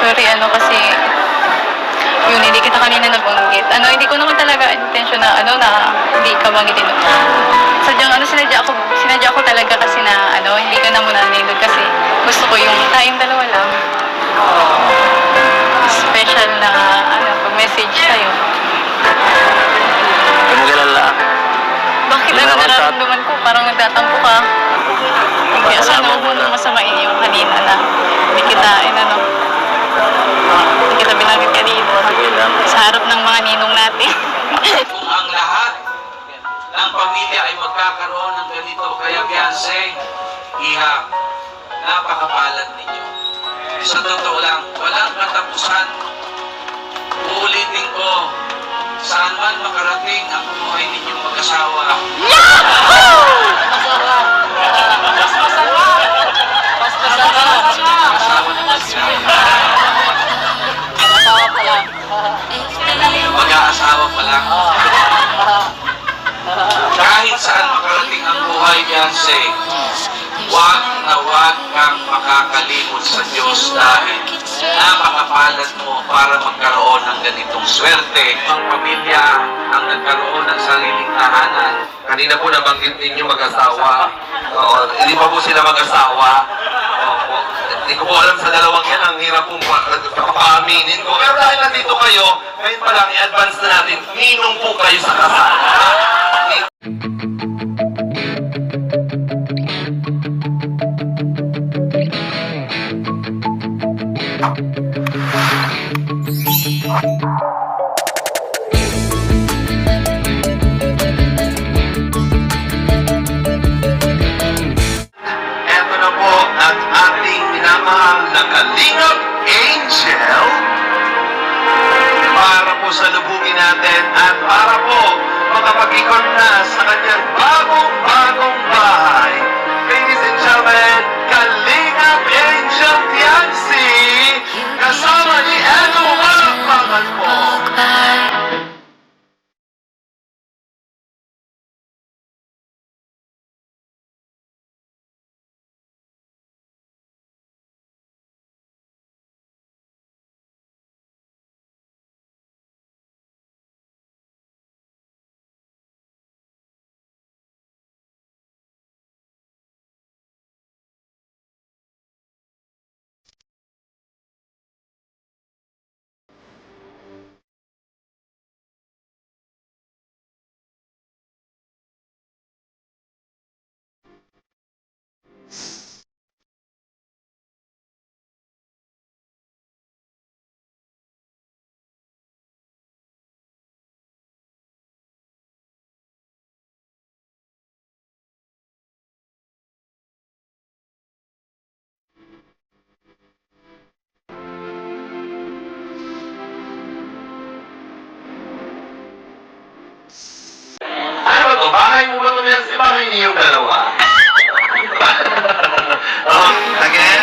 Sorry, kasi yun, hindi kita kanina nabanggit. Hindi ko naman talaga intention na, hindi ka banggitin. Sinadya ko talaga kasi na, hindi ka na muna nindod kasi gusto ko yung tayong dalawa lang. Special na, pag-message sa'yo. Tumagilala. Bakit nararamdaman ko? Parang nagtatampo ka. Kaya sana huwag mo nang masamain yung kanina na hindi kita binanggit kanina. Sa harap ng mga ninong natin. Ang lahat ng pamilya ay magkakaroon ng ganito. Kaya Beyonce, Iha, napakapalad ninyo. Sa totoo lang, walang katapusan. Uulitin ko, saan man makarating ang buhay ninyong mag-asawa. Mag-aasawa pa lang. Kahit saan makarating ang buhay, Beyonce, wag na wag kang makakalimot sa Diyos dahil napakapalad mo para magkaroon ng ganitong swerte. Ang pamilya ang nagkaroon ng sariling tahanan. Kanina po nabanggit ninyo mag-asawa. Hindi pa po sila mag-asawa. Hindi ko po alam sa dalawang yan. Ang hirap pong papaaminin ko. Pero dahil nandito kayo, ngayon pa lang i-advance na natin, ninong po kayo sa kasal. Eto na po ang ating minamahal na Kalingap Angel para po sa lubugin natin at para po makapag-ikot na sa kanyang bagong bahay. Ladies and gentlemen, Kalingap Angel Tiansi kasama ni Edo Malakpakan po. Ano ba to? Bahay mo ba ito yan? Si bahay niyo dalawa? Again,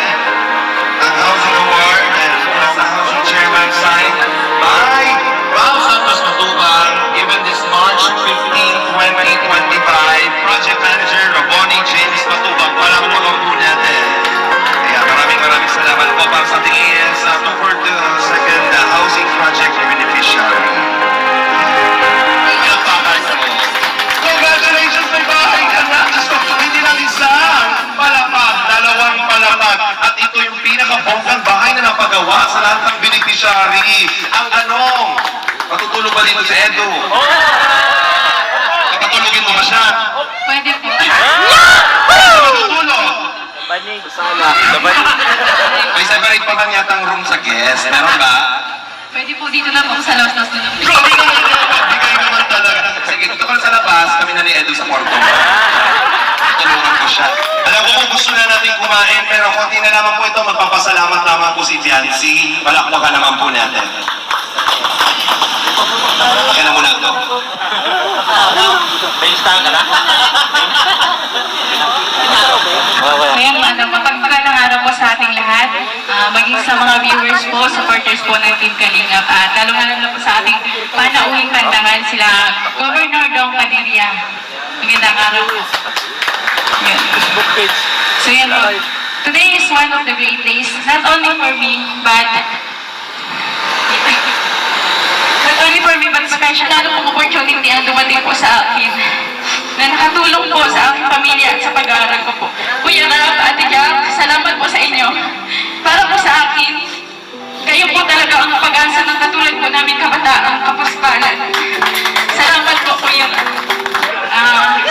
ang Housing Award and sa Housing Chairman sign by Bob Santos Matubang, given this March 15, 2025, Project Manager Roboni James Matubang. Walang po natin. Kaya maraming salamat po para sa tingin sa 242nd Housing Project Beneficiary. Congratulations, may bahay ka na! Hindi lang isang palapag, dalawang palapag. At ito yung pinakabonggang bahay na napagawa sa lahat ng beneficiary. Ang anong? Matutulog ba dito si Edo? Kapatulogin mo ba siya? Pwede po. Saan matutulog? Banig. Sala. May separate pa bang yatang room sa guest? Meron ba? Pwede po dito na po sa labas na Grabe naman! Bigay naman talaga. Sige, dito ka sa labas, kami na ni Edo sa kwarto. Tulungan ko siya. Alam ko kung gusto na natin kumain, pero konti na naman po ito, magpapasalamat naman po si Tiansi. Palakpakan naman po natin. Kaya na muna ito. May listahan ka na? Ayan, mapagpalang araw po sa ating lahat, maging sa mga viewers po, supporters po ng Team Kalingap, at lalong-lalo na po sa ating panauhing kantangan sila Governor Dong Padilla. Magandang araw po. Ayan. Facebook page. So yan po, today is one of the great days, not only for me, but only for me, but special lalo pong opportunity ang dumating po sa akin na nakatulong po sa aking pamilya at sa pag-aaral ko po. Kuya Rab, Ate Jack, salamat po sa inyo. Para po sa akin, kayo po talaga ang pag-asa ng katulad po namin kabataang kapuspalan. Salamat po, Kuya Rab.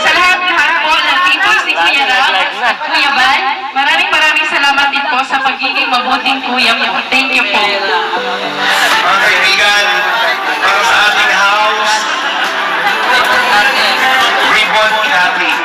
Sa lahat po ng tipos ni Kuya Rab at Kuya Bal, maraming salamat din po sa pagiging mabuting kuya po. Thank you po. Mga kaibigan, para sa ating house, ribbon cutting.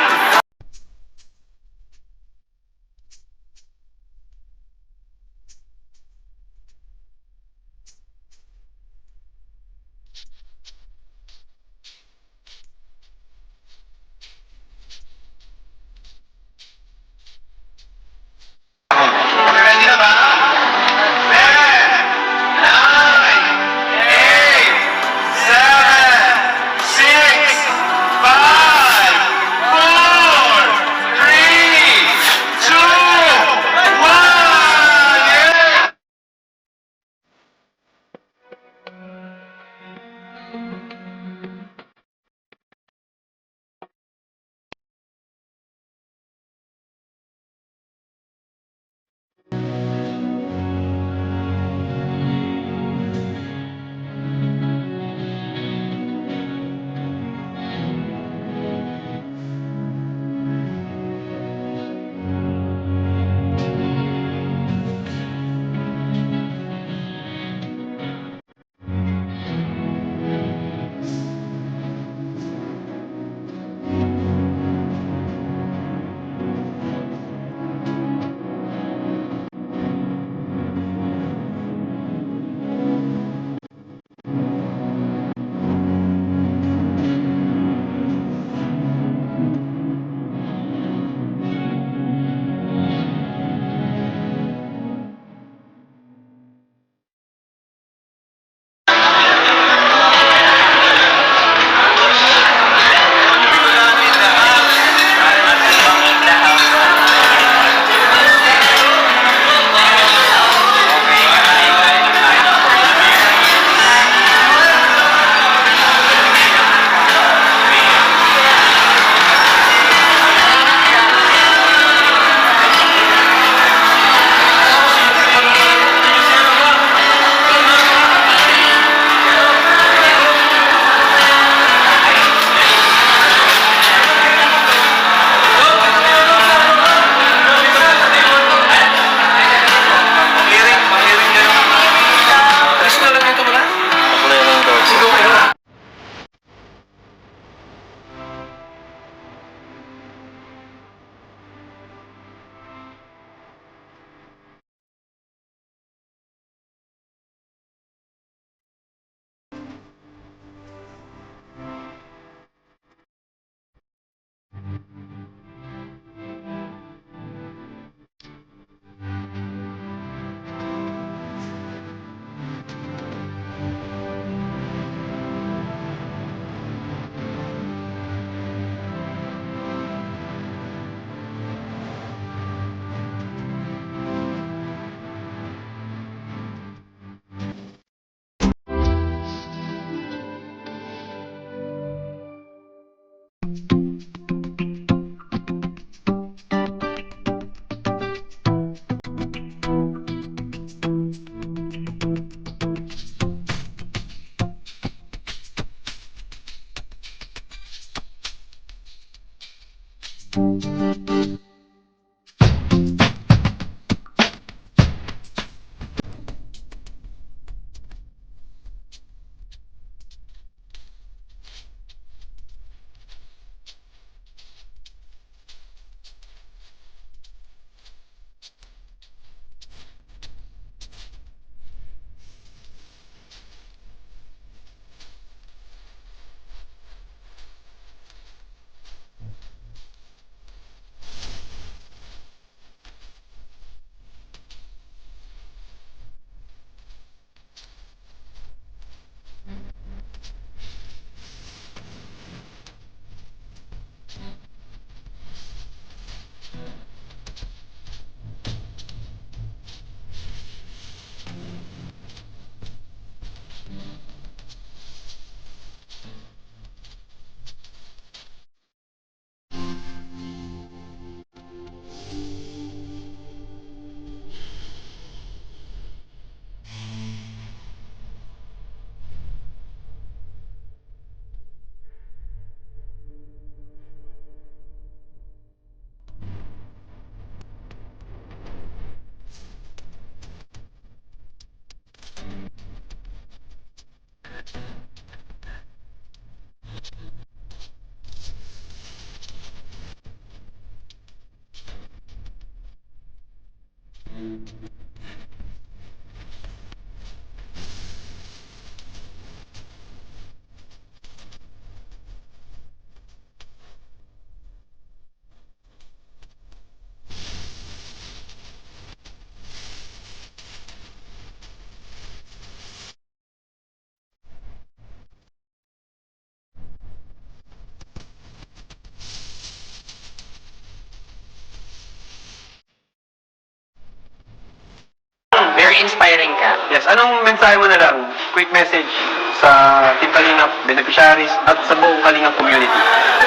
Very inspiring ka. Yes, anong mensahe mo na lang? Quick message sa Team Kalingap, beneficiaries, at sa buong Kalingap community.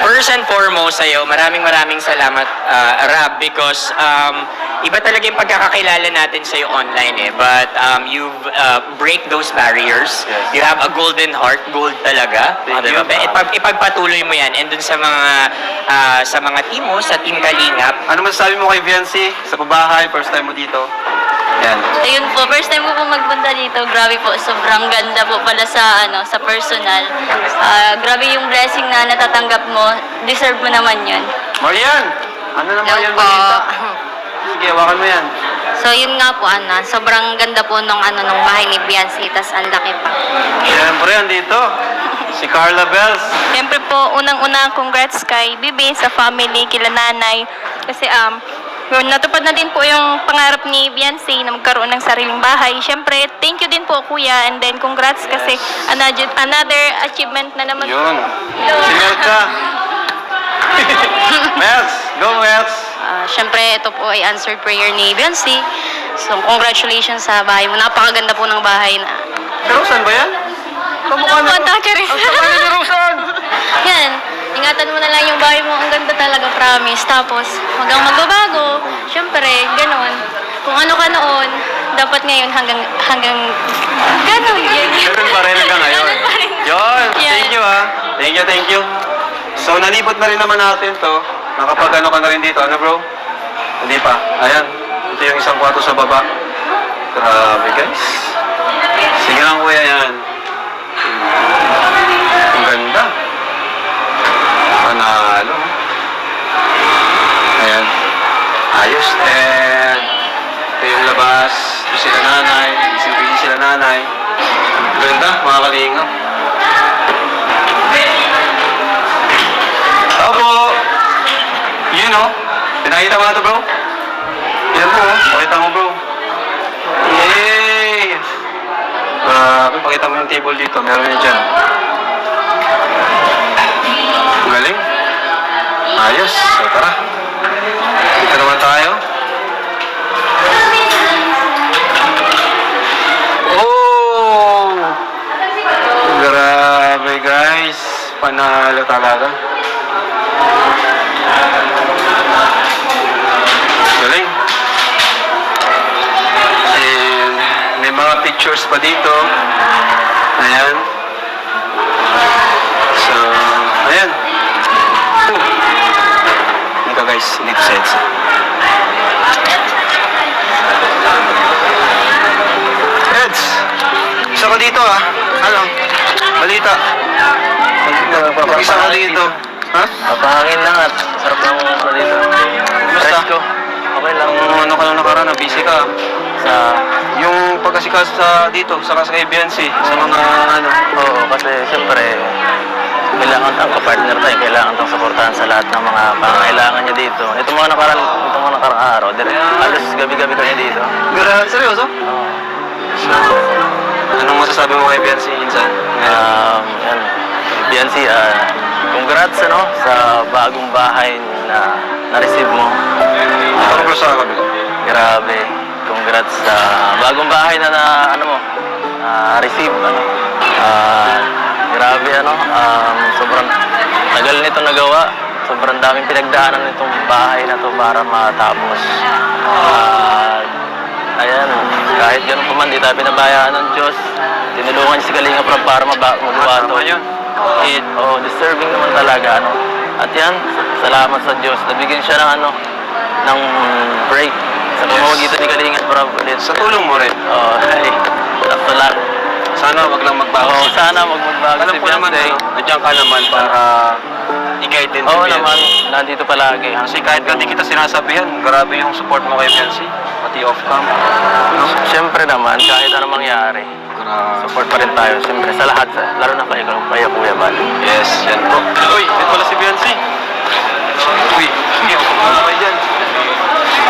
First and foremost sa'yo, maraming salamat, Rab, because iba talaga yung pagkakakilala natin sa'yo online eh. But you've break those barriers. Yes. You have a golden heart, gold talaga. Thank you. Ipagpatuloy mo yan. And dun sa mga team mo, sa Team Kalingap, Ano masasabi mo kay Viancy sa pabahay, first time mo dito? Yan. Ayun po, first time ko po magpunta dito. Grabe po, sobrang ganda po pala sa personal. Grabe yung blessing na natatanggap mo. Deserve mo naman yun. Marian! Ano naman Hello yan, po. balita? Sige, hawakan mo yan. So yun nga po, sobrang ganda po nung bahay ni Beyonce, tas ang laki pa. Siyempre, andito. Si Carla Bells. Siyempre po, unang-una, congrats kay Bibi, sa family, kila nanay. Kasi, natupad na din po yung pangarap ni Beyonce na magkaroon ng sariling bahay. Siyempre, thank you din po, kuya. And then, congrats kasi another achievement na naman. Yun. Si Melka. Mels! Go, Mels! Siyempre, ito po ay answered prayer ni Beyonce. So, congratulations sa bahay mo. Napakaganda po ng bahay na. Si Rosan ba yan? Kamukha na. Ang Charis. Ang kamukha ni Rosan! Yan. Ingatan mo na lang yung bahay mo. Ang ganda talaga, promise. Tapos, hanggang magbabago. Siyempre, ganon. Kung ano ka noon, dapat ngayon hanggang ganon. Yan. Ganun pa rin hanggang ngayon. Ganun pa rin. Yun. Yan. Thank you, ha. Thank you. So, nalibot na rin naman natin to. Nakapag-ano ka na rin dito. Ano, bro? Hindi pa. Ayan. Ito yung isang kwarto sa baba. Grabe, guys. Sige lang, kuya, yan. Ang ganda. Panalo. Ayan. Ayos. And ito yung labas. Ito sila nanay. Busy sila nanay. Ganda, mga kalingap. Opo. Yun o. Pinakita mo na ito, bro? Yan po, pakita mo, bro. Yay! Grabe, pakita mo yung table dito. Meron yun dyan. Ang galing. Ayos. So, tara. Dito naman tayo. Oh! Grabe, guys. Panalo talaga. Galing. And may mga pictures pa dito. Ayan. So, ayan. Dito guys, dito sa EDSA. Eds, isa ka dito ah. Ano? Balita. Isa ka dito. Ha? Papahangin lang at sarap ng dito. Kumusta? Okay lang. Ano ka lang nakaraan, busy ka. Sa, Yung pagkasikas sa dito, sa Beyonce, sa mga ano. oo, kasi siyempre, kailangan tang kapartner tayo, kailangan tang suportahan sa lahat ng mga pangangailangan niya dito. Itong mga nakarang araw, alas gabi-gabi kami dito. Grabe, seryoso? Oo. Anong masasabi mo kay Beyonce, Insan? Yan. Beyonce, congrats sa bagong bahay na na-receive mo. Ano ba sa kabila? Grabe. Congrats sa bagong bahay na receive grabe sobrang tagal nito nagawa. Sobrang daming pinagdaanan nitong bahay na to para matapos. Ayan, kahit ganun pa man, di tayo pinabayaan ng Diyos. Tinulungan niya si Kalingap Rab para magawa to. yun. Deserving naman talaga, At yan, salamat sa Diyos. Nabigyan siya ng break sa pamamagitan ni Kalingap Rab ulit. Sa tulong mo rin. Ay, sakto lang. Sana wag lang magbago. Sana magbago Alam si ko naman, Beyonce. nandiyan ka naman para i-guide din si Oo Beyonce. naman, nandito palagi. Kasi kahit hindi kita sinasabihan, grabe yung support mo kay Beyonce. Pati party off cam. No? Siyempre naman, kahit anong mangyari, support pa rin tayo. Siyempre, sa lahat, lalo na kay Kuya Bal. Yes, yan po. Uy, ito pala si Beyonce. Uy, ano kayo dyan?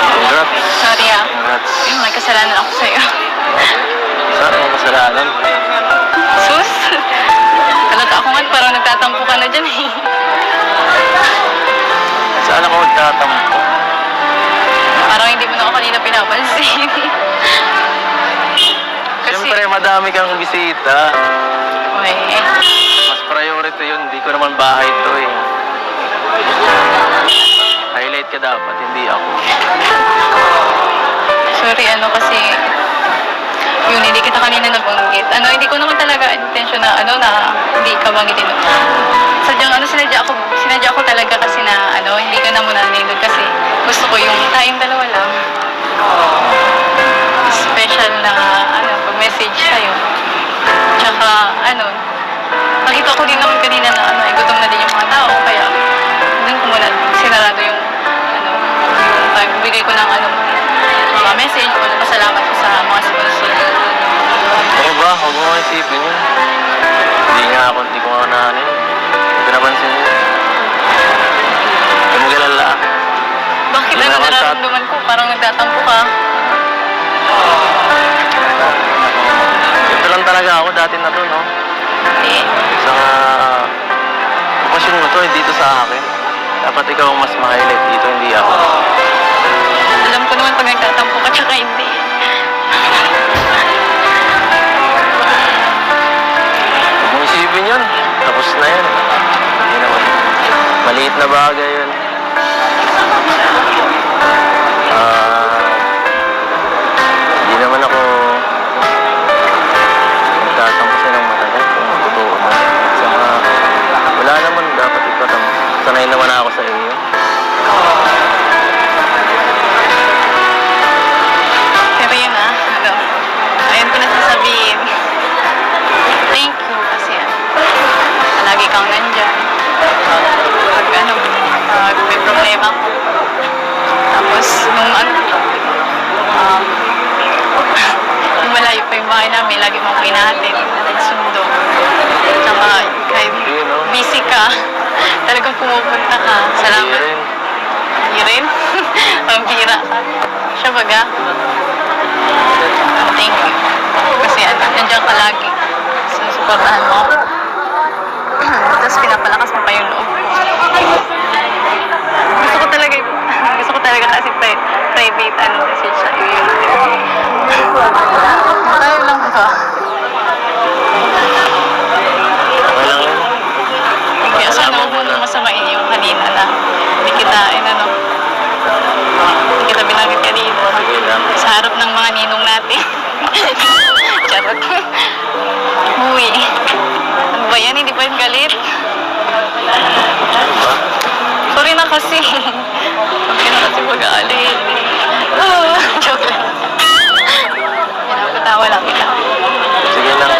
Congrats. Sorry Congrats. Yung may kasalanan ako sa'yo. Saan ang kasalanan? Sus! Talaga ako nga, parang nagtatampo ka na dyan eh. Saan ako magtatampo? Parang hindi mo na ako kanina pinapansin. Kasi, Siyempre, madami kang bisita. Uy, Mas priority yun. Hindi ko naman bahay to eh. Highlight ka dapat, hindi ako. sorry kasi, yun, hindi kita kanina nabanggit. Hindi ko naman talaga intention na, hindi ka banggitin. Sinadya ako talaga kasi na, hindi ka na muna nilog kasi gusto ko yung tayong dalawa lang. Special na, pag-message sa'yo. Tsaka, nakita ko din naman kanina na, gutom na din yung mga tao, kaya, doon ko muna sinarado yung, yung pagbigay ko ng, mga message ko, pasalamat ko sa mga sponsor. Ano ba? Huwag mo nga isipin yun. Hindi ko nga na pinapansin yun. Huwag mo galala. Bakit Hindi na ako nararamdaman ko? Parang nagtatampo ka. Ito lang talaga ako dati na to, no? Eh, Sa okasyon mo to, dito sa akin. Dapat ikaw ang mas ma-highlight dito, hindi ako. alam ko naman pag nagtatampo ka, tsaka hindi. Huwag mo isipin yun. Tapos na yun. Hindi naman. Maliit na bagay yun. Hindi naman ako nagtatampo sa'yo ng matagal kung totoo mo. Saka wala naman dapat ikatampo. Sanay naman ako sa iyo. Pero yun ayun ko na sasabihin. Thank you kasi lagi kang nandyan. Pag may problema ko. Tapos nung nung malayo pa yung bahay namin, lagi mong pinahatid, nagsundo. Tsaka kahit busy ka, talagang pumupunta ka. Hindi Salamat. rin. Hindi rin? Pampira ka. Siya baga? Thank you. Kasi nandiyan ka lagi. Sinusuportahan mo. Tapos pinapalakas mo pa yung loob. Gusto ko talaga kasi private message sa iyo. Tayo lang ba? Okay lang yun. Kaya sana huwag mo nang masamain yung kanina na hindi kita binanggit kanina. Sige lang. Sa harap ng mga ninong natin. Charot. Uy. Ano ba yan? Hindi pa yung galit? Ano ba? Sorry na kasi. Sorry na kasi mag-aalit. Joke lang. Pinapatawa lang kita. Sige lang.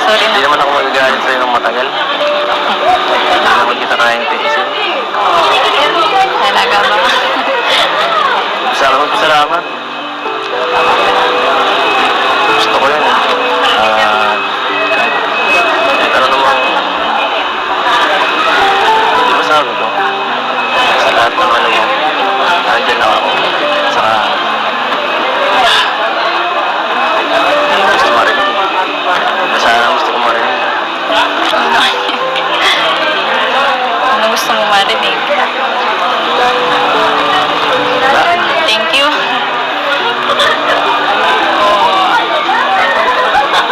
Sorry Hindi na. naman ako magagalit sa'yo ng matagal. Hindi naman kita kayang tiisin. Talaga ba? Salamat. Gusto ko yun. Ano naman, di ba sabi ko, sa lahat ng ano mo, nandiyan lang ako. Saka, gusto marinig. Sana gusto ko marinig. Ano gusto mo marinig? Thank you.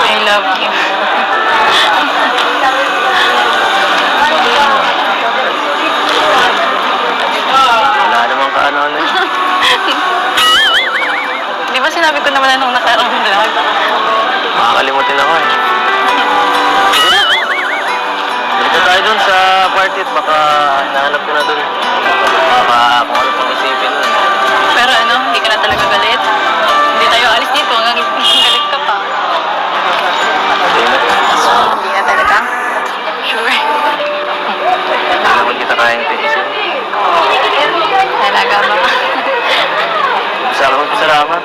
I love you. Wala namang kaano-ano eh. Di ba sinabi ko naman nung nakaraang vlog? Makakalimutin ako eh. Dito tayo dun sa party at baka hinahanap ko na dun. Baka kung ano pang isipin dun. Pero hindi ka na talaga galit? Hindi tayo alis dito hanggang galit ka pa. Hindi na. Hindi na talaga? Sure. Hindi naman kita kayang tiisin. Talaga ba? Salamat.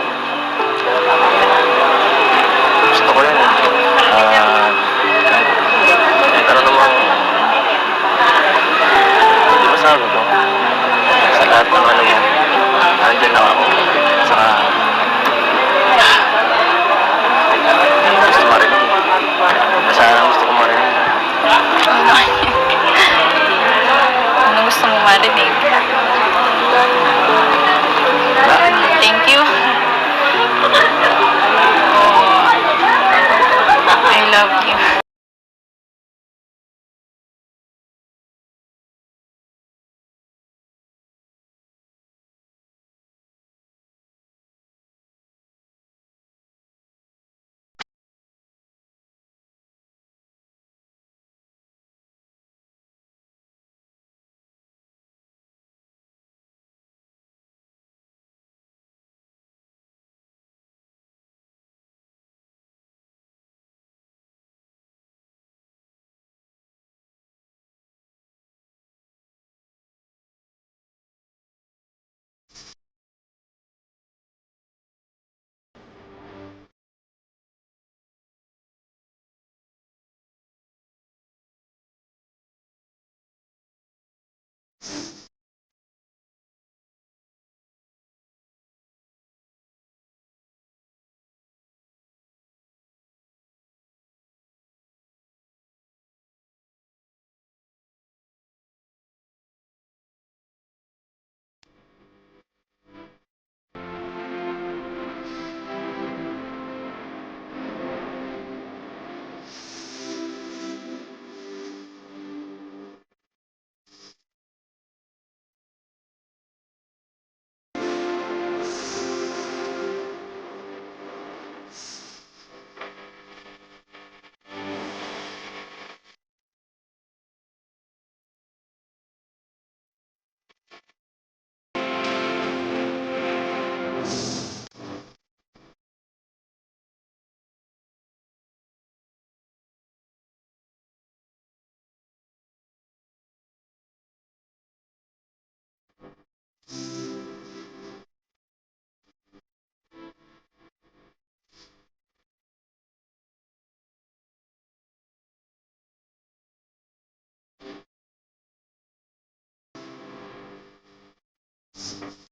Yes.